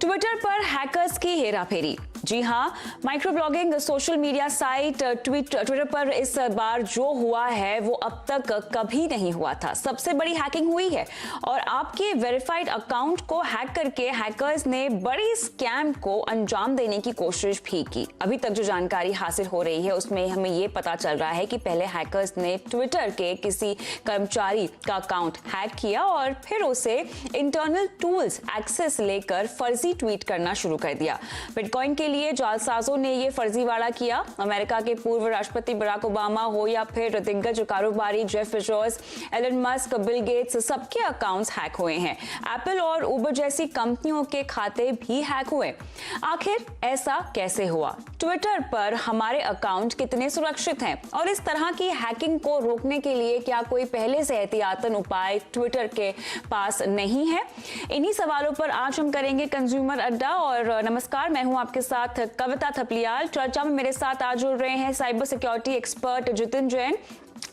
Twitter पर hackers की हेराफेरी। जी हां, micro blogging social media site Twitter पर इस बार जो हुआ है वो अब तक कभी नहीं हुआ था। सबसे बड़ी हैकिंग हुई है और आपके वेरीफाइड अकाउंट को हैक करके हैकर्स ने बड़ी स्कैम को अंजाम देने की कोशिश भी की। अभी तक जो जानकारी हासिल हो रही है उसमें हमें ये पता चल रहा है कि पहले हैकर्स ने ट्विटर के किसी कर्मचारी का अकाउंट हैक किया और फिर उसे इंटरनल टूल्स एक्सेस लेकर फर्जी ट्वीट करना शुरू कर दिया। बिटकॉइन के लिए जालसाजों ने ये फर्जीवाड़ा किया। अमेरिका के पूर्व राष्ट्रपति बराक ओबामा हो या फिर दिग्गज कारोबारी Jeff Bezos, Elon Musk, Bill Gates, सबके अकाउंट्स हैक हुए हैं। एप्पल और उबर जैसी कंपनियों के खाते भी हैक हुए। आखिर ऐसा कैसे हुआ? ट्विटर पर हमारे अकाउंट कितने सुरक्षित हैं और इस तरह की हैकिंग को रोकने के लिए क्या कोई पहले से एहतियातन उपाय ट्विटर के पास नहीं है? इन्हीं सवालों पर आज हम करेंगे कंज्यूमर अड्डा। और नमस्कार, मैं हूं आपके साथ कविता थपलियाल। चर्चा में मेरे साथ आज जुड़ रहे हैं cyber security expert Jitin Jain,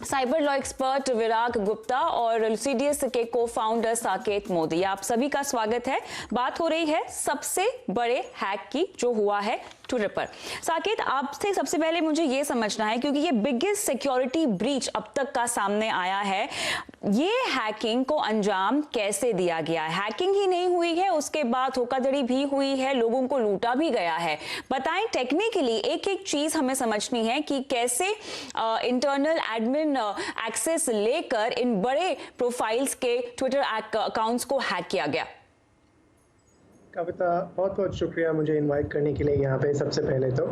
cyber law expert Virag Gupta और लुसिडियस के को-फाउंडर साकेत मोदी। आप सभी का स्वागत है। बात हो रही है सबसे बड़े हैक की जो हुआ है ट्विटर पर। साकेत, आपसे सबसे पहले मुझे ये समझना है, क्योंकि ये बिगेस्ट सिक्योरिटी ब्रीच अब तक का सामने आया है, ये हैकिंग को अंजाम कैसे दिया गया है? हैकिंग ही नहीं हुई है, उसके बाद धोखाधड़ी भी हुई है, लोगों को लूटा भी गया है। बताएं टेक्निकली, एक एक चीज हमें समझनी है कि कैसे इंटरनल एडमिन एक्सेस लेकर इन बड़े प्रोफाइल्स के ट्विटर अकाउंट्स को हैक किया गया। कविता, बहुत बहुत शुक्रिया मुझे इनवाइट करने के लिए यहाँ पे। सबसे पहले तो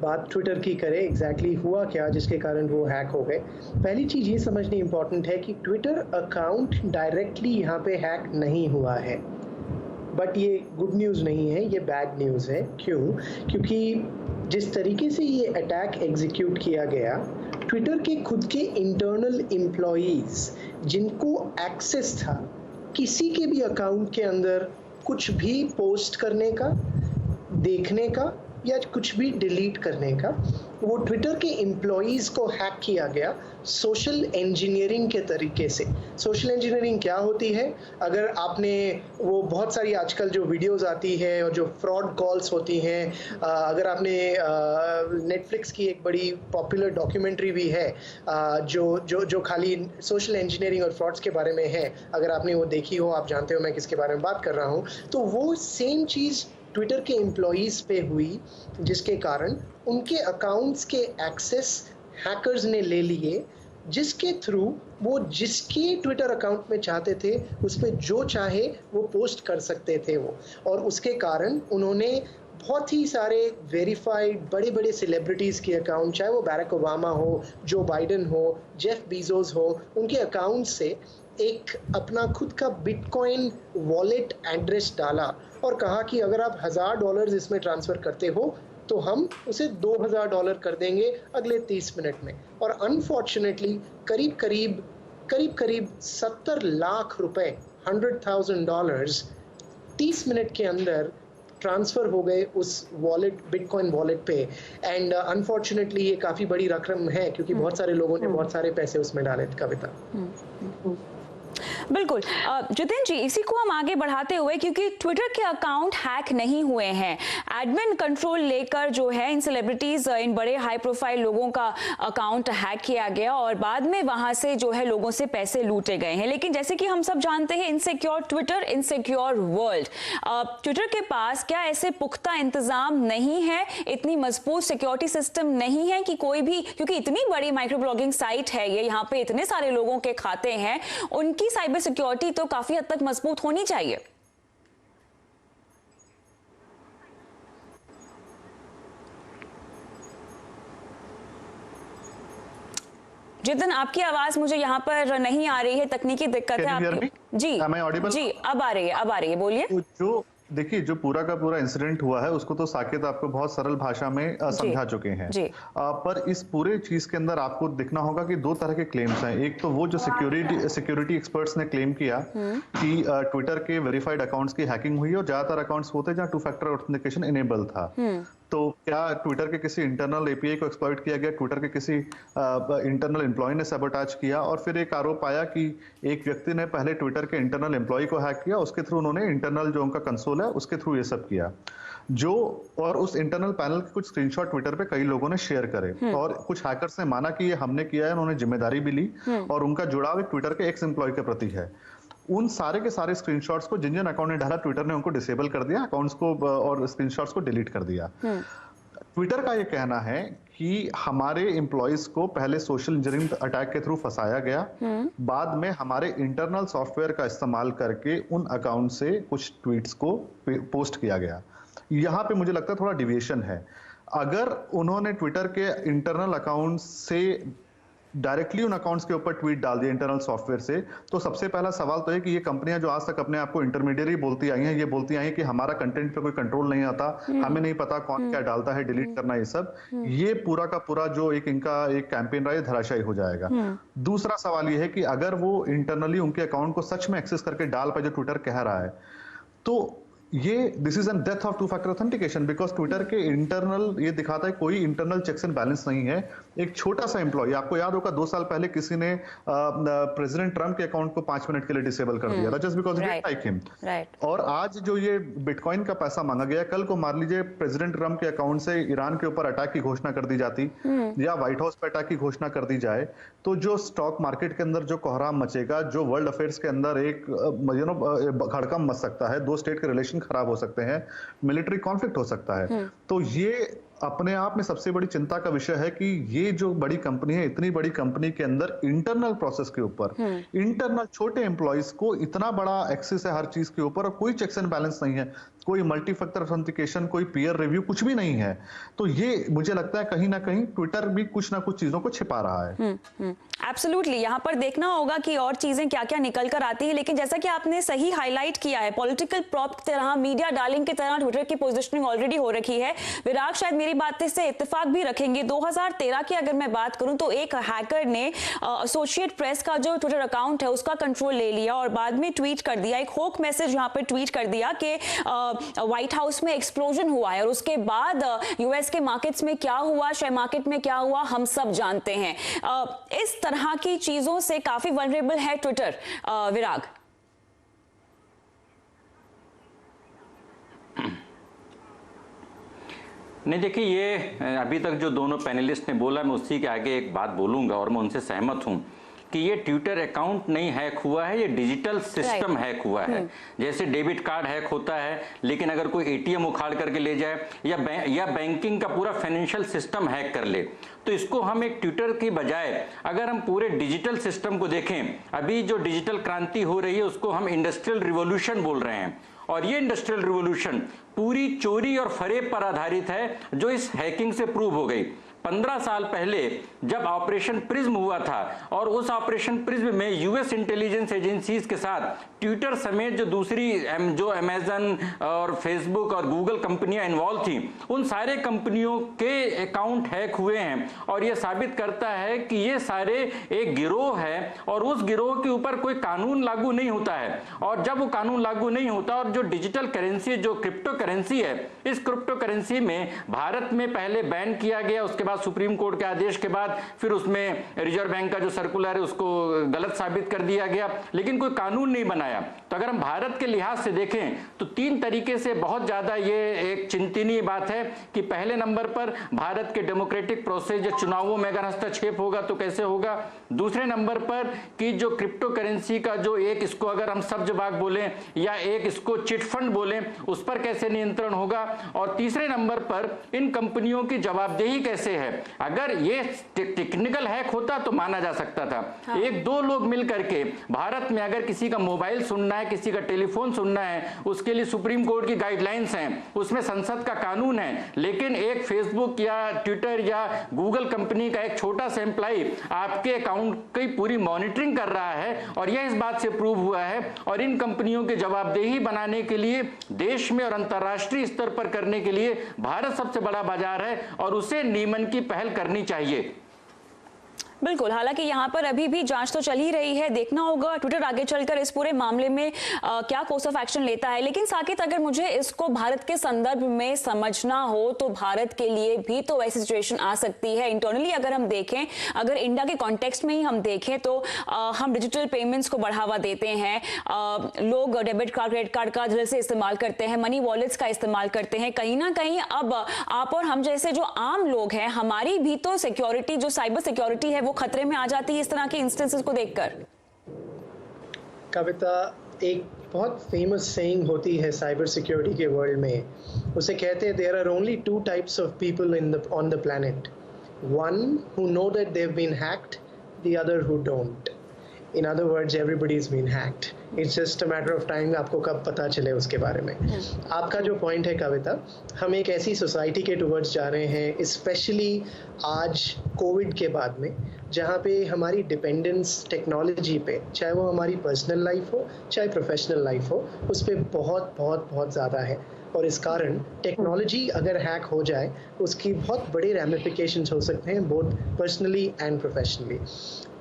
बात ट्विटर की करें, एग्जैक्टली हुआ क्या जिसके कारण वो हैक हो गए। पहली चीज़ ये समझनी इम्पॉर्टेंट है कि ट्विटर अकाउंट डायरेक्टली यहाँ पे हैक नहीं हुआ है, बट ये गुड न्यूज़ नहीं है, ये बैड न्यूज़ है। क्यों? क्योंकि जिस तरीके से ये अटैक एग्जीक्यूट किया गया, ट्विटर के खुद के इंटरनल एम्प्लॉयज़ जिनको एक्सेस था किसी के भी अकाउंट के अंदर कुछ भी पोस्ट करने का, देखने का या कुछ भी डिलीट करने का, वो ट्विटर के एम्प्लॉयज़ को हैक किया गया सोशल इंजीनियरिंग के तरीके से। सोशल इंजीनियरिंग क्या होती है? अगर आपने वो बहुत सारी आजकल जो वीडियोस आती है और जो फ्रॉड कॉल्स होती हैं, अगर आपने नेटफ्लिक्स की एक बड़ी पॉपुलर डॉक्यूमेंट्री भी है जो खाली सोशल इंजीनियरिंग और फ्रॉड्स के बारे में है, अगर आपने वो देखी हो, आप जानते हो मैं किसके बारे में बात कर रहा हूँ। तो वो सेम चीज़ ट्विटर के एम्प्लॉयज़ पे हुई, जिसके कारण उनके अकाउंट्स के एक्सेस हैकर्स ने ले लिए, जिसके थ्रू वो जिसके ट्विटर अकाउंट में चाहते थे उस पर जो चाहे वो पोस्ट कर सकते थे वो। और उसके कारण उन्होंने बहुत ही सारे वेरीफाइड बड़े बड़े सेलिब्रिटीज़ के अकाउंट, चाहे वो बैरक ओबामा हो, जो बाइडन हो, जेफ बीजोस हो, उनके अकाउंट से एक अपना खुद का बिटकॉइन वॉलेट एड्रेस डाला और कहा कि अगर आप $1000 इसमें ट्रांसफ़र करते हो तो हम उसे $2000 कर देंगे अगले 30 मिनट में। और अनफॉर्चुनेटली करीब 70 लाख रुपए, $100,000 30 मिनट के अंदर ट्रांसफ़र हो गए उस वॉलेट, बिटकॉइन वॉलेट पे। एंड अनफॉर्चुनेटली ये काफ़ी बड़ी रकम है, क्योंकि बहुत सारे लोगों ने बहुत सारे पैसे उसमें डाले थे। कविता, बिल्कुल। जितिन जी, इसी को हम आगे बढ़ाते हुए, क्योंकि ट्विटर के अकाउंट हैक नहीं हुए हैं, एडमिन कंट्रोल लेकर जो है इन सेलिब्रिटीज, इन बड़े हाई प्रोफाइल लोगों का अकाउंट हैक किया गया और बाद में वहां से जो है लोगों से पैसे लूटे गए हैं। लेकिन जैसे कि हम सब जानते हैं, insecure Twitter, insecure world. Twitter के पास क्या ऐसे पुख्ता इंतजाम नहीं है, इतनी मजबूत सिक्योरिटी सिस्टम नहीं है कि कोई भी, क्योंकि इतनी बड़ी माइक्रो ब्लॉगिंग साइट है ये, यहाँ पे इतने सारे लोगों के खाते हैं, उनकी साइबर सिक्योरिटी तो काफी हद तक मजबूत होनी चाहिए। जितिन, आपकी आवाज मुझे यहाँ पर नहीं आ रही है, तकनीकी दिक्कत है आपकी। जी, जी, अब आ रही है, बोलिए। जो देखिए, जो पूरा का पूरा इंसिडेंट हुआ है उसको तो साकेत आपको बहुत सरल भाषा में समझा चुके हैं। पर इस पूरे चीज के अंदर आपको देखना होगा कि दो तरह के क्लेम्स हैं। एक तो वो जो सिक्योरिटी एक्सपर्ट्स ने क्लेम किया कि ट्विटर के वेरीफाइड अकाउंट्स की हैकिंग हुई और ज्यादातर अकाउंट्स होते जहां 2 फैक्टर ऑथेंटिकेशन इनेबल था। तो क्या ट्विटर के किसी इंटरनल एपीआई को एक्सप्लॉइट किया गया, ट्विटर के किसी इंटरनल एम्प्लॉय ने सबोटाज किया, और फिर एक आरोप आया कि एक व्यक्ति ने पहले ट्विटर के इंटरनल एम्प्लॉय को हैक किया, उसके थ्रू उन्होंने इंटरनल जो उनका कंसोल है उसके थ्रू ये सब किया। और उस इंटरनल पैनल के कुछ स्क्रीनशॉट ट्विटर पे कई लोगों ने शेयर करे और कुछ हैकर्स ने माना कि ये हमने किया है, उन्होंने जिम्मेदारी भी ली और उनका जुड़ाव एक ट्विटर के एक्स एम्प्लॉय के प्रति है। उन सारे के सारे स्क्रीनशॉट्स को जिन जिन अकाउंट ने डाला, ट्विटर ने उनको डिसेबल कर दिया, अकाउंट्स को और स्क्रीनशॉट्स को डिलीट कर दिया। ट्विटर का ये कहना है कि हमारे एम्प्लॉइज को पहले सोशल इंजीनियरिंग अटैक के थ्रू फंसाया गया, बाद में हमारे इंटरनल सॉफ्टवेयर का इस्तेमाल करके उन अकाउंट से कुछ ट्वीट्स को पोस्ट किया गया। यहां पे मुझे लगता है थोड़ा डिविएशन है। अगर उन्होंने ट्विटर के इंटरनल अकाउंट से डायरेक्टली उन अकाउंट्स के ऊपर ट्वीट डाल दिया इंटरनल सॉफ्टवेयर से, तो सबसे पहला सवाल तो है कि ये कंपनियां जो आज तक अपने आप को इंटरमीडिएरी बोलती आई हैं, ये बोलती आई हैं कि हमारा कंटेंट पे कोई कंट्रोल नहीं आता, हमें नहीं पता कौन क्या डालता है, डिलीट करना, ये सब, ये पूरा का पूरा जो इनका एक कैंपेन रहा है धराशायी हो जाएगा। दूसरा सवाल ये है कि अगर वो इंटरनली उनके अकाउंट को सच में एक्सेस करके डाल पाए जो ट्विटर कह रहा है, तो ये this is an death of two factor authentication, because Twitter के इंटरनल ये दिखाता है कोई इंटरनल चेक्स एंड बैलेंस नहीं है। एक छोटा सा एम्प्लॉय, आपको याद होगा 2 साल पहले किसी ने प्रेसिडेंट ट्रम्प के अकाउंट को 5 मिनट के लिए डिसेबल कर दिया था just because it like him. और आज जो ये बिटकॉइन का पैसा मांगा गया, कल को मान लीजिए प्रेसिडेंट ट्रम्प के अकाउंट से ईरान के ऊपर अटैक की घोषणा कर दी जाती या व्हाइट हाउस पर अटैक की घोषणा कर दी जाए, तो जो स्टॉक मार्केट के अंदर जो कोहराम मचेगा, जो वर्ल्ड अफेयर्स के अंदर एक खड़कम मच सकता है, 2 स्टेट के रिलेशन खराब हो सकते हैं, मिलिट्री कॉन्फ्लिक्ट हो सकता है। तो ये अपने आप में सबसे बड़ी चिंता का विषय है कि ये जो बड़ी कंपनी है, इतनी बड़ी कंपनी के अंदर इंटरनल प्रोसेस के ऊपर इंटरनल छोटे एम्प्लॉइज को इतना बड़ा एक्सेस है हर चीज के ऊपर, और कोई चेक्स एंड बैलेंस नहीं है, कोई मल्टी फैक्टर ऑथेंटिकेशन, कोई पीयर रिव्यू, कुछ भी नहीं है। तो ये मुझे लगता है कहीं ना कहीं ट्विटर भी कुछ ना कुछ चीजों को छिपा रहा है। एब्सोल्युटली, यहाँ पर देखना होगा कि और चीजें क्या क्या निकल कर आती है। लेकिन जैसा कि आपने सही हाईलाइट किया है, पॉलिटिकल प्रॉप की तरह, मीडिया डार्लिंग की तरह ट्विटर की पोजिशनिंग ऑलरेडी हो रखी है। विराग शायद मेरी बात से इत्तेफाक भी रखेंगे। 2013 की अगर मैं बात करूं तो एक हैकर ने एसोसिएट प्रेस का जो ट्विटर अकाउंट है उसका कंट्रोल ले लिया और बाद में ट्वीट कर दिया, एक होक मैसेज यहाँ पर ट्वीट कर दिया कि व्हाइट हाउस में एक्सप्लोजन हुआ है। और उसके बाद यूएस के मार्केट्स में क्या हुआ, शेयर मार्केट में क्या हुआ, हम सब जानते हैं। इस तरह की चीजों से काफी वल्नरेबल है ट्विटर। विराग, नहीं देखिए, ये अभी तक जो दोनों पैनलिस्ट ने बोला, मैं उसी के आगे एक बात बोलूंगा और मैं उनसे सहमत हूं कि ये ट्विटर अकाउंट नहीं हैक हुआ है, ये डिजिटल सिस्टम हैक हुआ है। जैसे डेबिट कार्ड हैक होता है, लेकिन अगर कोई एटीएम उखाड़ करके ले जाए या बैंकिंग का पूरा फाइनेंशियल सिस्टम हैक कर ले, तो इसको हम एक ट्विटर की बजाय अगर हम पूरे डिजिटल सिस्टम को देखें, अभी जो डिजिटल क्रांति हो रही है उसको हम इंडस्ट्रियल रिवॉल्यूशन बोल रहे हैं। और ये इंडस्ट्रियल रिवॉल्यूशन पूरी चोरी और फरेब पर आधारित है, जो इस हैकिंग से प्रूव हो गई। 15 साल पहले जब ऑपरेशन प्रिज्म हुआ था और उस ऑपरेशन प्रिज्म में यूएस इंटेलिजेंस एजेंसीज के साथ ट्विटर समेत जो दूसरी जो अमेजन और फेसबुक और गूगल कंपनियां इन्वॉल्व थी, उन सारे कंपनियों के अकाउंट हैक हुए हैं। और यह साबित करता है कि ये सारे एक गिरोह है और उस गिरोह के ऊपर कोई कानून लागू नहीं होता है। और जब वो कानून लागू नहीं होता और जो डिजिटल करेंसी, जो क्रिप्टो करेंसी है, इस क्रिप्टो करेंसी में भारत में पहले बैन किया गया, उसके बाद सुप्रीम कोर्ट के आदेश के बाद फिर उसमें रिजर्व बैंक का जो सर्कुलर है उसको गलत साबित कर दिया गया, लेकिन कोई कानून नहीं बनाया। तो अगर हम भारत के लिहाज से देखें तो 3 तरीके से बहुत ज्यादा ये एक चिंतनीय बात है कि पहले नंबर पर भारत के डेमोक्रेटिक प्रोसेस या चुनावों में अगर हस्तक्षेप होगा तो कैसे होगा। दूसरे नंबर पर कि जो क्रिप्टो करेंसी का जो एक, इसको अगर हम सब्ज बाग बोलें या एक इसको चिट फंड बोलें, उस पर कैसे नियंत्रण होगा। और तीसरे नंबर पर इन कंपनियों की जवाबदेही कैसे है। अगर ये टेक्निकल हैक होता तो माना जा सकता था। हाँ। 1-2 लोग मिलकर के भारत में अगर किसी का मोबाइल सुनना है, किसी का टेलीफोन सुनना है, उसके लिए सुप्रीम कोर्ट की गाइडलाइंस हैं, उसमें संसद का कानून है। लेकिन एक फेसबुक या ट्विटर या गूगल कंपनी का एक छोटा सा एम्प्लॉय आपके अकाउंट की पूरी मॉनिटरिंग कर रहा है और यह इस बात से प्रूव हुआ है। और इन कंपनियों की जवाबदेही बनाने के लिए देश में और अंतर्राष्ट्रीय स्तर पर करने के लिए भारत सबसे बड़ा बाजार है और उसे नियमन की पहल करनी चाहिए। बिल्कुल, हालांकि यहाँ पर अभी भी जांच तो चल ही रही है, देखना होगा ट्विटर आगे चलकर इस पूरे मामले में क्या कोर्स ऑफ एक्शन लेता है। लेकिन साकिब, अगर मुझे इसको भारत के संदर्भ में समझना हो तो भारत के लिए भी तो ऐसी सिचुएशन आ सकती है। इंटरनली अगर हम देखें, अगर इंडिया के कॉन्टेक्स्ट में ही हम देखें तो हम डिजिटल पेमेंट्स को बढ़ावा देते हैं, लोग डेबिट कार्ड, क्रेडिट कार्ड का दिल से इस्तेमाल करते हैं, मनी वॉलेट्स का इस्तेमाल करते हैं। कहीं ना कहीं अब आप और हम जैसे जो आम लोग हैं, हमारी भी तो सिक्योरिटी, जो साइबर सिक्योरिटी है, वो खतरे में आ जाती है इस तरह के इंस्टेंसेस को देखकर। कविता, एक बहुत फेमस सेइंग होती है साइबर सिक्योरिटी के वर्ल्ड में, उसे कहते हैं there are only two types of people on the planet, one who know that they have been hacked, the other who don't. In other words, everybody's been hacked, it's just a matter of time आपको कब पता चले उसके बारे में। आपका जो point है कविता, हम एक ऐसी सोसाइटी के टुवर्ड्स जा रहे हैं, स्पेशली आज कोविड के बाद में, जहाँ पे हमारी डिपेंडेंस टेक्नोलॉजी पे, चाहे वो हमारी पर्सनल लाइफ हो चाहे प्रोफेशनल लाइफ हो, उस पर बहुत बहुत बहुत ज़्यादा है। और इस कारण टेक्नोलॉजी अगर हैक हो जाए, उसकी बहुत बड़े रैमिफिकेशंस हो सकते हैं, both personally and professionally.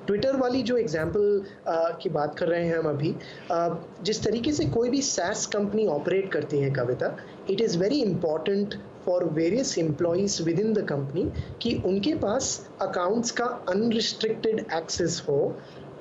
Twitter वाली जो एग्जाम्पल की बात कर रहे हैं हम अभी, जिस तरीके से कोई भी सैस कंपनी ऑपरेट करती है Kavita, it is very important for various employees within the company कि उनके पास अकाउंट्स का अनरिस्ट्रिक्टेड एक्सेस हो,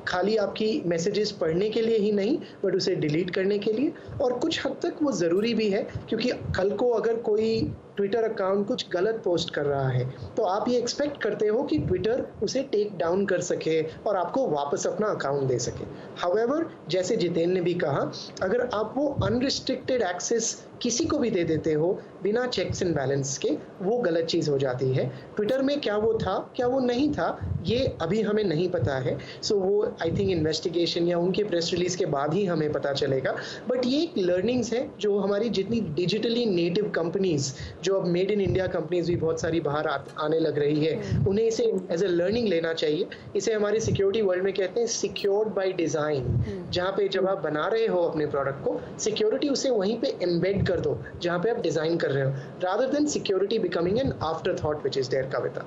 खाली आपकी मैसेजेस पढ़ने के लिए ही नहीं, बट उसे डिलीट करने के लिए। और कुछ हद तक वो ज़रूरी भी है, क्योंकि कल को अगर कोई ट्विटर अकाउंट कुछ गलत पोस्ट कर रहा है तो आप ये एक्सपेक्ट करते हो कि ट्विटर उसे टेक डाउन कर सके और आपको वापस अपना अकाउंट दे सके। हाउएवर, जैसे जितेन ने भी कहा, अगर आप वो अनरिस्ट्रिक्टेड एक्सेस किसी को भी दे देते हो बिना चेक्स एंड बैलेंस के, वो गलत चीज़ हो जाती है। ट्विटर में क्या वो था, क्या वो नहीं था, ये अभी हमें नहीं पता है। सो वो आई थिंक इन्वेस्टिगेशन या उनके प्रेस रिलीज के बाद ही हमें पता चलेगा। बट ये एक लर्निंग्स है जो हमारी जितनी डिजिटली नेटिव कंपनीज, जो अब मेड इन इंडिया कंपनीज भी बहुत सारी बाहर आने लग रही है, उन्हें इसे एज ए लर्निंग लेना चाहिए। इसे हमारे सिक्योरिटी वर्ल्ड में कहते हैं सिक्योर्ड बाय डिजाइन, जहाँ पे जब आप बना रहे हो अपने प्रोडक्ट को, सिक्योरिटी उसे वहीं पे एम्बेड कर दो जहाँ पे आप डिजाइन कर रहे हो, rather than security becoming an afterthought which is there, कविता।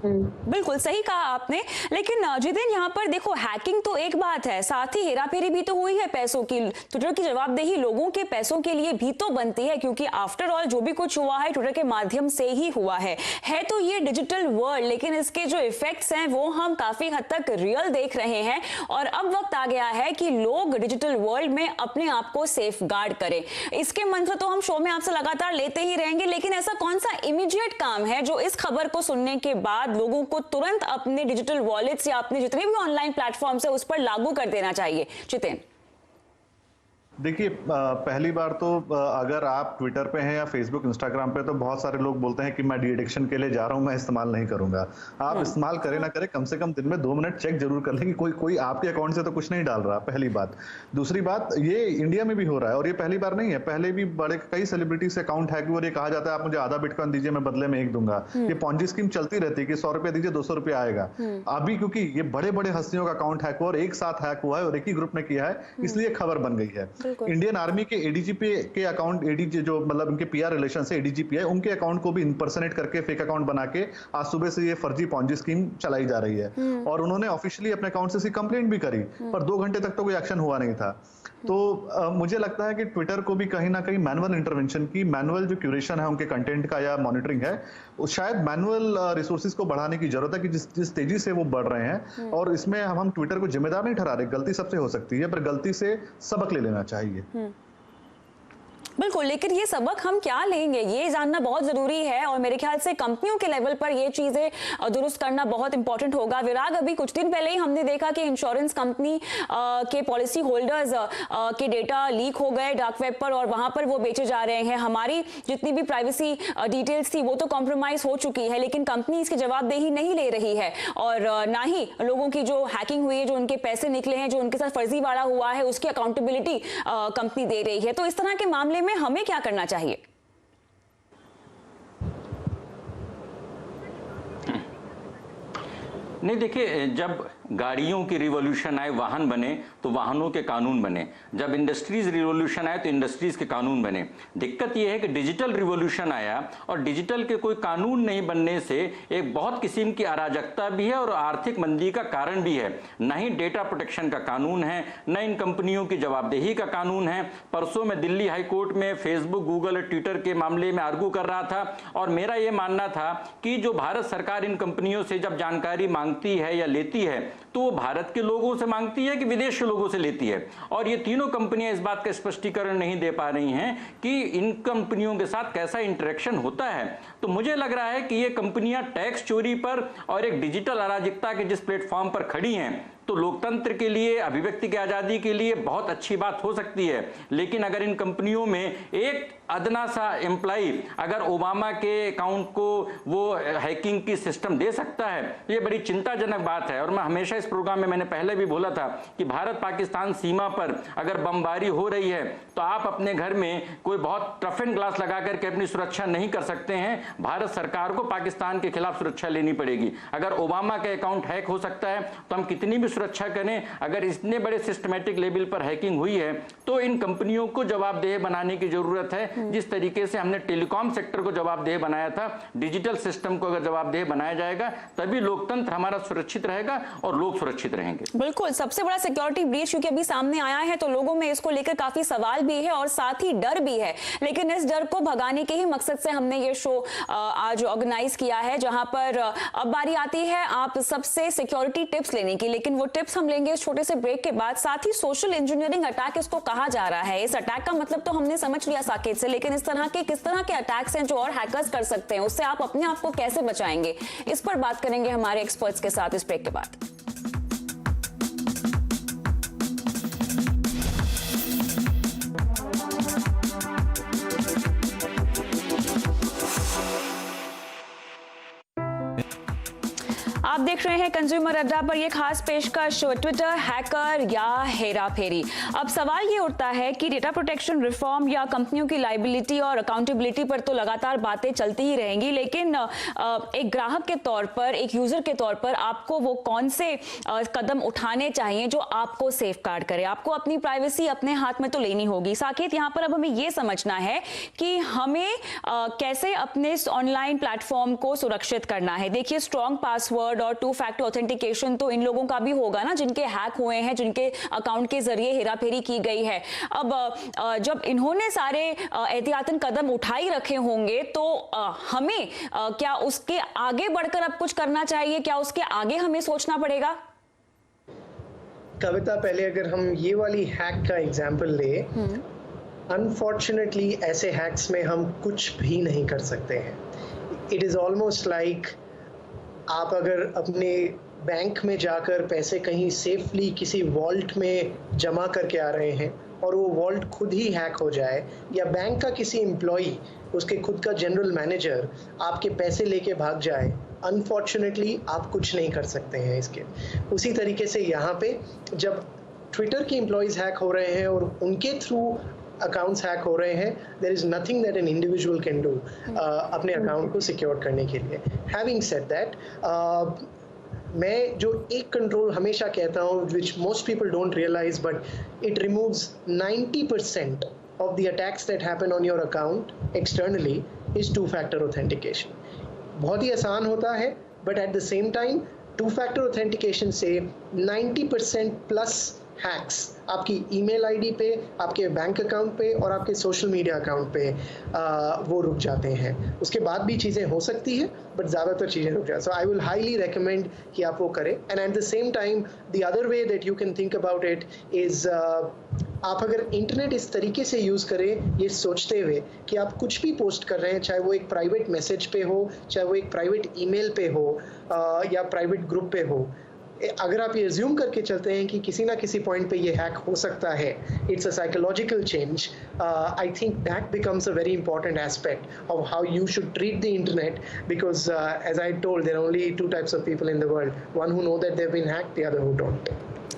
बिल्कुल सही कहा आपने। लेकिन जितेन, यहाँ पर देखो, हैकिंग तो एक बात है, साथ ही हेराफेरी भी तो हुई है पैसों की। ट्विटर की जवाबदेही लोगों के पैसों के लिए भी तो बनती है, क्योंकि आफ्टर ऑल जो भी कुछ हुआ है ट्विटर के माध्यम से ही हुआ है तो ये डिजिटल वर्ल्ड, लेकिन इसके जो इफेक्ट्स हैं वो हम काफी हद तक रियल देख रहे हैं। और अब वक्त आ गया है कि लोग डिजिटल वर्ल्ड में अपने आप को सेफ गार्ड करें। इसके मंत्र तो हम शो में आपसे लगातार लेते ही रहेंगे, लेकिन ऐसा कौन सा इमीडिएट काम है जो इस खबर को सुनने के बाद लोगों को तुरंत अपने डिजिटल वॉलेट्स या अपने जितने भी ऑनलाइन प्लेटफॉर्म्स है उस पर लागू कर देना चाहिए? जितेन, देखिए, पहली बार तो अगर आप ट्विटर पे हैं या फेसबुक, इंस्टाग्राम पे, तो बहुत सारे लोग बोलते हैं कि मैं डी एडिक्शन के लिए जा रहा हूं, मैं इस्तेमाल नहीं करूंगा। आप इस्तेमाल करें ना करें, कम से कम दिन में 2 मिनट चेक जरूर कर लें कि कोई आपके अकाउंट से तो कुछ नहीं डाल रहा, पहली बात। दूसरी बात, ये इंडिया में भी हो रहा है और ये पहली बार नहीं है, पहले भी बड़े कई सेलिब्रिटी से अकाउंट हैक हुए और ये कहा जाता है आप मुझे आधा बिटकॉइन दीजिए, मैं बदले में 1 दूंगा। ये पॉन्जी स्कीम चलती रहती है कि 100 रुपया दीजिए 200 रुपया आएगा। अभी क्योंकि ये बड़े बड़े हस्तियों का अकाउंट हैक हुआ और एक साथ हैक हुआ है और एक ही ग्रुप ने किया है, इसलिए खबर बन गई है। इंडियन आर्मी के एडीजीपी के अकाउंट, एडीजी जो मतलब उनके पीआर रिलेशन से एडीजीपी है, उनके अकाउंट को भी इम्पर्सनेट करके फेक अकाउंट बना के आज सुबह से ये फर्जी पॉन्जी स्कीम चलाई जा रही है। और उन्होंने ऑफिशियली अपने अकाउंट से इसकी कंप्लेंट भी करी, पर 2 घंटे तक तो कोई एक्शन हुआ नहीं था। तो मुझे लगता है कि ट्विटर को भी कहीं ना कहीं मैनुअल इंटरवेंशन की, मैनुअल जो क्यूरेशन है उनके कंटेंट का या मॉनिटरिंग है, शायद मैनुअल रिसोर्सेज को बढ़ाने की जरूरत है कि जिस तेजी से वो बढ़ रहे हैं। और इसमें हम ट्विटर को जिम्मेदार नहीं ठहरा रहे, गलती सबसे हो सकती है, पर गलती से सबक ले लेना चाहिए। बिल्कुल, लेकिन ये सबक हम क्या लेंगे ये जानना बहुत जरूरी है और मेरे ख्याल से कंपनियों के लेवल पर ये चीजें दुरुस्त करना बहुत इंपॉर्टेंट होगा। विराग, अभी कुछ दिन पहले ही हमने देखा कि इंश्योरेंस कंपनी के पॉलिसी होल्डर्स के डेटा लीक हो गए डार्क वेब पर और वहां पर वो बेचे जा रहे हैं। हमारी जितनी भी प्राइवेसी डिटेल्स थी वो तो कॉम्प्रोमाइज हो चुकी है, लेकिन कंपनी इसकी जवाबदेही नहीं ले रही है और ना ही लोगों की जो हैकिंग हुई है, जो उनके पैसे निकले हैं, जो उनके साथ फर्जीवाड़ा हुआ है, उसकी अकाउंटेबिलिटी कंपनी दे रही है। तो इस तरह के मामले में हमें क्या करना चाहिए? नहीं, देखिए, जब गाड़ियों की रिवॉल्यूशन आए, वाहन बने तो वाहनों के कानून बने, जब इंडस्ट्रीज रिवॉल्यूशन आए तो इंडस्ट्रीज के कानून बने। दिक्कत यह है कि डिजिटल रिवॉल्यूशन आया और डिजिटल के कोई कानून नहीं बनने से एक बहुत किस्म की अराजकता भी है और आर्थिक मंदी का कारण भी है। न ही डेटा प्रोटेक्शन का कानून है, न इन कंपनियों की जवाबदेही का कानून है। परसों में दिल्ली हाई कोर्ट में फेसबुक, गूगल और ट्विटर के मामले में आर्गू कर रहा था और मेरा यह मानना था कि जो भारत सरकार इन कंपनियों से जब जानकारी मांगती है या लेती है तो वो भारत के लोगों से मांगती है कि विदेश के लोगों से लेती है। और ये तीनों कंपनियां इस बात का स्पष्टीकरण नहीं दे पा रही हैं कि इन कंपनियों के साथ कैसा इंटरेक्शन होता है। तो मुझे लग रहा है कि ये कंपनियां टैक्स चोरी पर और एक डिजिटल अराजकता के जिस प्लेटफॉर्म पर खड़ी हैं तो लोकतंत्र के लिए, अभिव्यक्ति की आजादी के लिए बहुत अच्छी बात हो सकती है। लेकिन अगर इन कंपनियों में एक अदना सा एम्प्लॉय अगर ओबामा के अकाउंट को वो हैकिंग की सिस्टम दे सकता है, ये बड़ी चिंताजनक बात है। और मैं हमेशा इस प्रोग्राम में मैंने पहले भी बोला था कि भारत पाकिस्तान सीमा पर अगर बमबारी हो रही है तो आप अपने घर में कोई बहुत टफ एंड ग्लास लगा करके अपनी सुरक्षा नहीं कर सकते हैं। भारत सरकार को पाकिस्तान के खिलाफ सुरक्षा लेनी पड़ेगी। अगर ओबामा का अकाउंट हैक हो सकता है तो हम कितनी भी सुरक्षा करें, अगर इतने बड़े सिस्टमेटिक लेवल पर हैकिंग हुई है तो इन कंपनियों को जवाबदेह बनाने की जरूरत है। जिस तरीके से हमने टेलीकॉम सेक्टर को जवाबदेह बनाया था, डिजिटल सिस्टम को अगर जवाबदेह बनाया जाएगा तभी लोकतंत्र हमारा सुरक्षित रहेगा और लोग सुरक्षित रहेंगे। बिल्कुल, सबसे बड़ा सिक्योरिटी ब्रीच क्योंकि अभी सामने आया है तो लोगों में इसको लेकर काफी सवाल भी है और साथ ही डर भी है। लेकिन इस डर को भगाने के ही मकसद से हमने ये शो आज ऑर्गेनाइज किया है, जहां पर अब बारी आती है आप सबसे सिक्योरिटी टिप्स लेने की। लेकिन वो टिप्स हम लेंगे इस छोटे से ब्रेक के बाद। साथ ही सोशल इंजीनियरिंग अटैक इसको कहा जा रहा है। इस अटैक का मतलब तो हमने समझ लिया साकेत से, लेकिन इस तरह के किस तरह के अटैक्स हैं जो और हैकर्स कर सकते हैं, उससे आप अपने आप को कैसे बचाएंगे, इस पर बात करेंगे हमारे एक्सपर्ट्स के साथ इस ब्रेक के बाद। आप देख रहे हैं कंज्यूमर अड्डा पर यह खास पेशकश ट्विटर हैकर या हेराफेरी। अब सवाल ये उठता है कि डेटा प्रोटेक्शन रिफॉर्म या कंपनियों की लाइबिलिटी और अकाउंटेबिलिटी पर तो लगातार बातें चलती ही रहेंगी, लेकिन एक ग्राहक के तौर पर, एक यूजर के तौर पर आपको वो कौन से कदम उठाने चाहिए जो आपको सेफगार्ड करे। आपको अपनी प्राइवेसी अपने हाथ में तो लेनी होगी। साकेत, यहाँ पर अब हमें ये समझना है कि हमें कैसे अपने ऑनलाइन प्लेटफॉर्म को सुरक्षित करना है। देखिए, स्ट्रॉन्ग पासवर्ड और 2 फैक्टर ऑथेंटिकेशन तो इन लोगों का भी होगा ना जिनके हैक हुए हैं, जिनके अकाउंट के जरिए हेराफेरी की गई है। अब जब इन्होंने सारे एहतियातन कदम उठा ही रखे होंगे तो हमें क्या उसके आगे बढ़कर अब कुछ करना चाहिए? क्या उसके आगे हमें सोचना पड़ेगा? कविता, पहले अगर हम ये वाली हैक का एग्जांपल ले, अनफॉर्चुनेटली ऐसे हैक्स में हम कुछ भी नहीं कर सकते हैं। इट इज ऑलमोस्ट लाइक आप अगर अपने बैंक में जाकर पैसे कहीं सेफली किसी वॉल्ट में जमा करके आ रहे हैं और वो वॉल्ट खुद ही हैक हो जाए, या बैंक का किसी एम्प्लॉई, उसके खुद का जनरल मैनेजर आपके पैसे लेके भाग जाए, अनफॉर्चुनेटली आप कुछ नहीं कर सकते हैं इसके। उसी तरीके से यहाँ पे जब ट्विटर के एम्प्लॉयज़ हैक हो रहे हैं और उनके थ्रू अकाउंट्स हैक हो रहे हैं, there is nothing that an individual can do अपने अकाउंट को सिक्योर करने के लिए। हैविंग सेड दैट, मैं जो एक कंट्रोल हमेशा कहता हूँ, which most people don't realise, but it removes 90% of the attacks that happen on your account externally is 2-factor authentication. बहुत ही आसान होता है, but at the same time 2-factor authentication से 90% plus हैक्स आपकी ईमेल आईडी पे, आपके bank account पे और आपके सोशल मीडिया अकाउंट पे वो रुक जाते हैं। उसके बाद भी चीज़ें हो सकती है, बट ज़्यादातर चीज़ें रुक जाती हैं। सो आई विल हाईली रिकमेंड कि आप वो करें। And at the same time the other way that you can think about it is, आप अगर इंटरनेट इस तरीके से यूज़ करें, ये सोचते हुए कि आप कुछ भी पोस्ट कर रहे हैं, चाहे वो एक प्राइवेट मैसेज पे हो, चाहे वो एक प्राइवेट ईमेल पे हो या प्राइवेट ग्रुप पे हो, अगर आप ये अज्यूम करके चलते हैं कि किसी ना किसी पॉइंट पे ये हैक हो सकता है, it's a psychological change. I think that becomes a very important aspect of how you should treat the internet, because as I told, there are only 2 types of people in the world, one who know that they've been hacked, the other who don't.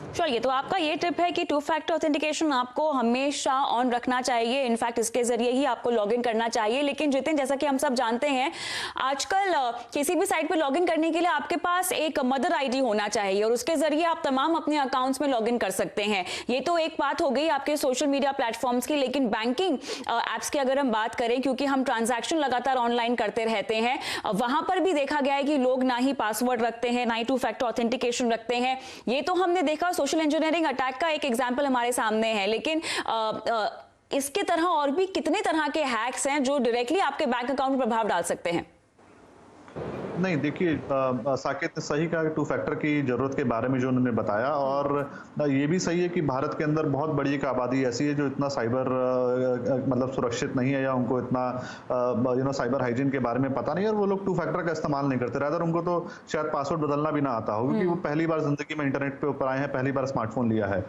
चलिए, तो आपका ये tip है कि two factor authentication आपको हमेशा on रखना चाहिए। इनफैक्ट इसके जरिए ही आपको लॉगिन करना चाहिए। लेकिन जितिन, जैसा कि हम सब जानते हैं, आजकल किसी भी साइट पे लॉगिन करने के लिए आपके पास एक मदर आईडी होना चाहिए और उसके जरिए आप तमाम अपने अकाउंट्स में लॉगिन कर सकते हैं। ये तो एक बात हो गई आपके सोशल मीडिया प्लेटफॉर्म्स की। लेकिन बैंकिंग एप्स की अगर हम बात करें, क्योंकि हम ट्रांजैक्शन लगातार ऑनलाइन करते रहते हैं, वहां पर भी देखा गया है कि लोग ना ही पासवर्ड रखते हैं, ना ही टू फैक्टर ऑथेंटिकेशन रखते हैं। ये तो हमने देखा सोशल इंजीनियरिंग अटैक का एक एग्जाम्पल हमारे सामने है। लेकिन इसके तरह और भी कितने तरह के हैक्स हैं जो डायरेक्टली आपके बैंक अकाउंट पर प्रभाव डाल सकते हैं? नहीं, देखिए, साकेत ने सही कहा टू फैक्टर की जरूरत के बारे में जो उन्होंने बताया, और ये भी सही है कि भारत के अंदर बहुत बड़ी एक आबादी ऐसी है जो इतना साइबर मतलब सुरक्षित नहीं है, या उनको इतना साइबर हाइजीन के बारे में पता नहीं है, और वो लोग टू फैक्टर का इस्तेमाल नहीं करते। रादर उनको तो शायद पासवर्ड बदलना भी ना आता हो, क्योंकि वो पहली बार जिंदगी में इंटरनेट पे ऊपर आए हैं, पहली बार स्मार्टफोन लिया है।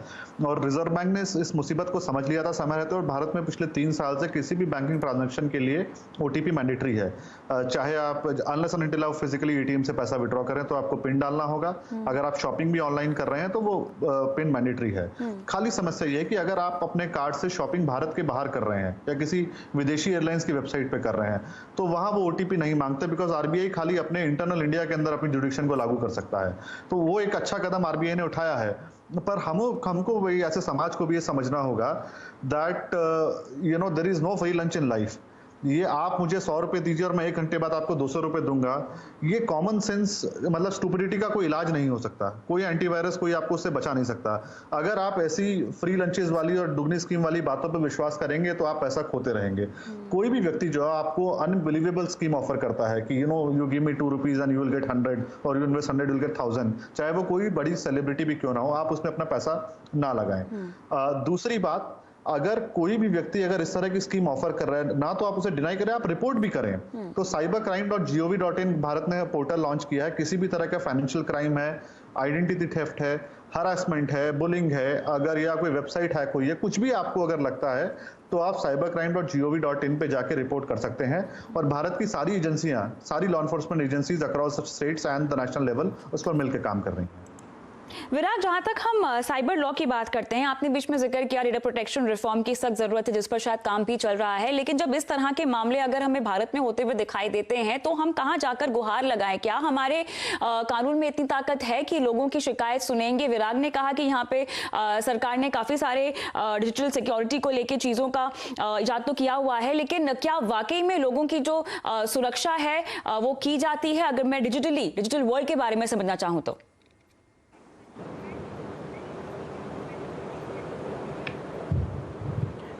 और रिजर्व बैंक ने इस मुसीबत को समझ लिया था समय रहते, और भारत में पिछले 3 साल से किसी भी बैंकिंग ट्रांजेक्शन के लिए OTP मैंडेटरी है। चाहे आप unless and until physically ATM से पैसा विड्रॉ करें तो आपको पिन डालना होगा। अगर आप शॉपिंग भी ऑनलाइन कर रहे हैं तो वो पिन मैंडेटरी है। खाली समस्या ये है कि अगर आप अपने कार्ड से शॉपिंग भारत के बाहर कर रहे हैं या किसी विदेशी एयरलाइंस की वेबसाइट पे कर रहे हैं तो वहां वो OTP नहीं मांगते, बिकॉज RBI खाली अपने इंटरनल इंडिया के अंदर अपनी जुडिक्शन को लागू कर सकता है। तो वो एक अच्छा कदम RBI ने उठाया है, पर हमको भी ऐसे समाज को भी ये समझना होगा that there is no free lunch in life. ये आप मुझे 100 रुपए दीजिए और मैं 1 घंटे बाद आपको 200 रुपए दूंगा, ये कॉमन सेंस मतलब स्टुपिडिटी का कोई इलाज नहीं हो सकता। कोई एंटीवायरस कोई आपको उससे बचा नहीं सकता। अगर आप ऐसी फ्री लंचेस वाली और दुगनी स्कीम वाली बातों पर विश्वास करेंगे तो आप पैसा खोते रहेंगे। कोई भी व्यक्ति जो है आपको अनबिलीवेबल स्कीम ऑफर करता है कि you give me 2 rupees and you will get 100 और you invest 100 you will get 1000, चाहे वो कोई बड़ी सेलिब्रिटी भी क्यों ना हो, आप उसमें अपना पैसा ना लगाएं। दूसरी बात, अगर कोई भी व्यक्ति अगर इस तरह की स्कीम ऑफर कर रहा है ना, तो आप उसे डिनाई करें, आप रिपोर्ट भी करें। तो cybercrime.gov.in भारत ने पोर्टल लॉन्च किया है। किसी भी तरह का फाइनेंशियल क्राइम है, आइडेंटिटी थेफ्ट है, हरासमेंट है, बुलिंग है, अगर या कोई वेबसाइट हैक हुई है, कुछ भी आपको अगर लगता है तो आप cybercrime.gov.in पे जाके रिपोर्ट कर सकते हैं। और भारत की सारी एजेंसियां, सारी law enforcement agencies across states and the national level उस पर मिलकर काम कर रही हैं। विराट, जहां तक हम साइबर लॉ की बात करते हैं, आपने बीच में जिक्र किया डेटा प्रोटेक्शन रिफॉर्म की सख्त जरूरत है, जिस पर शायद काम भी चल रहा है। लेकिन जब इस तरह के मामले अगर हमें भारत में होते हुए दिखाई देते हैं तो हम कहां जाकर गुहार लगाएं? क्या हमारे कानून में इतनी ताकत है कि लोगों की शिकायत सुनेंगे? विराग ने कहा कि यहाँ पे सरकार ने काफी सारे डिजिटल सिक्योरिटी को लेकर चीजों का इजाद तो किया हुआ है, लेकिन क्या वाकई में लोगों की जो सुरक्षा है वो की जाती है? अगर मैं डिजिटल वर्ल्ड के बारे में समझना चाहूं तो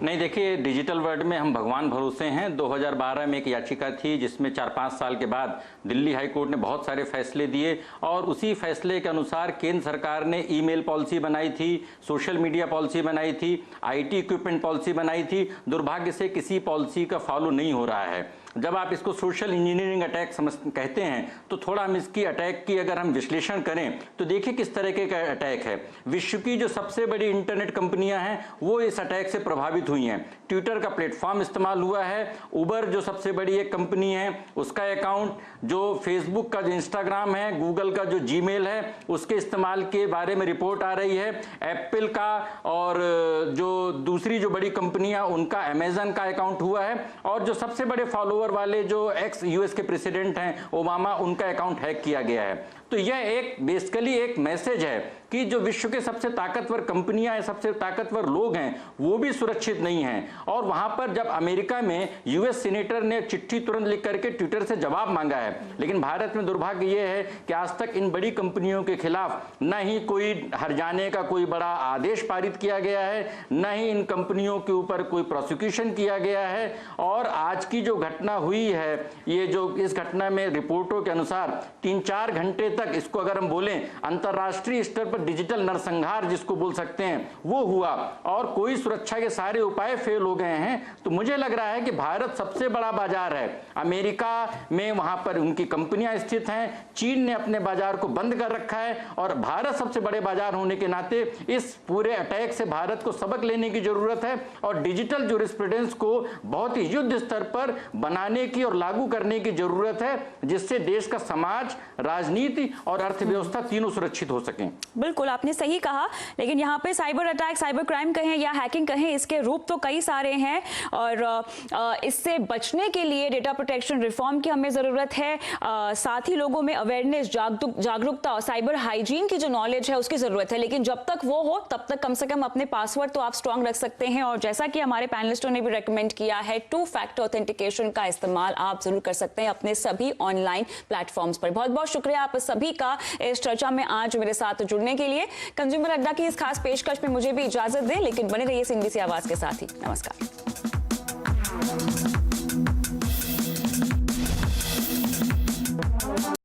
नहीं, देखिए, डिजिटल वर्ल्ड में हम भगवान भरोसे हैं। 2012 में एक याचिका थी जिसमें 4-5 साल के बाद दिल्ली हाई कोर्ट ने बहुत सारे फैसले दिए, और उसी फैसले के अनुसार केंद्र सरकार ने ईमेल पॉलिसी बनाई थी, सोशल मीडिया पॉलिसी बनाई थी, IT इक्विपमेंट पॉलिसी बनाई थी। दुर्भाग्य से किसी पॉलिसी का फॉलो नहीं हो रहा है। जब आप इसको सोशल इंजीनियरिंग अटैक कहते हैं तो थोड़ा हम इसकी अटैक की अगर हम विश्लेषण करें तो देखिए किस तरह का अटैक है। विश्व की जो सबसे बड़ी इंटरनेट कंपनियां हैं वो इस अटैक से प्रभावित हुई हैं। ट्विटर का प्लेटफॉर्म इस्तेमाल हुआ है, उबर जो सबसे बड़ी एक कंपनी है उसका अकाउंट, जो फेसबुक का जो इंस्टाग्राम है, गूगल का जो जीमेल है उसके इस्तेमाल के बारे में रिपोर्ट आ रही है, एप्पल का और जो दूसरी जो बड़ी कंपनियां उनका अमेजन का अकाउंट हुआ है, और जो सबसे बड़े फॉलोअर वाले जो एक्स US के प्रेसिडेंट हैं ओबामा, उनका अकाउंट हैक किया गया है। तो यह एक बेसिकली एक मैसेज है कि जो विश्व के सबसे ताकतवर कंपनियां हैं, सबसे ताकतवर लोग हैं, वो भी सुरक्षित नहीं हैं। और वहां पर जब अमेरिका में US सीनेटर ने चिट्ठी तुरंत लिख करके ट्विटर से जवाब मांगा है, लेकिन भारत में दुर्भाग्य ये है कि आज तक इन बड़ी कंपनियों के खिलाफ न ही कोई हर्जाने का कोई बड़ा आदेश पारित किया गया है, न ही इन कंपनियों के ऊपर कोई प्रोसिक्यूशन किया गया है। और आज की जो घटना हुई है, ये जो इस घटना में रिपोर्टों के अनुसार 3-4 घंटे तक, इसको अगर हम बोलें अंतरराष्ट्रीय स्तर पर डिजिटल नरसंहार जिसको बोल सकते हैं, वो हुआ, और कोई सुरक्षा के सारे उपाय फेल हो गए हैं। तो मुझे लग रहा है कि भारत सबसे बड़ा बाजार है, अमेरिका में वहां पर उनकी कंपनियां स्थित हैं, चीन ने अपने बाजार को बंद कर रखा है, और भारत सबसे बड़े बाजार होने के नाते इस पूरे अटैक से भारत को सबक लेने की जरूरत है, और डिजिटल ज्यूरिस्प्रूडेंस को बहुत ही युद्ध स्तर पर बनाने की और लागू करने की जरूरत है, जिससे देश का समाज, राजनीति और अर्थव्यवस्था तीनों सुरक्षित हो सकें। बिल्कुल, आपने सही कहा, लेकिन यहाँ पे साइबर अटैक, साइबर क्राइम कहें या हैकिंग कहें, इसके रूप तो कई सारे हैं और इससे बचने के लिए डेटा प्रोटेक्शन रिफॉर्म की हमें ज़रूरत है। साथ ही लोगों में अवेयरनेस, जागरूकता और साइबर हाइजीन की जो नॉलेज है उसकी ज़रूरत है। लेकिन जब तक वो हो तब तक कम से कम अपने पासवर्ड तो आप स्ट्रांग रख सकते हैं। और जैसा कि हमारे पैनलिस्टों ने भी रेकमेंड किया है, 2 फैक्टर ऑथेंटिकेशन का इस्तेमाल आप जरूर कर सकते हैं अपने सभी ऑनलाइन प्लेटफॉर्म्स पर। बहुत बहुत शुक्रिया आप सभी का इस चर्चा में आज मेरे साथ जुड़ने के लिए। कंज्यूमर अड्डा की इस खास पेशकश में मुझे भी इजाजत दें, लेकिन बने रहिए CNBC आवाज के साथ ही। नमस्कार।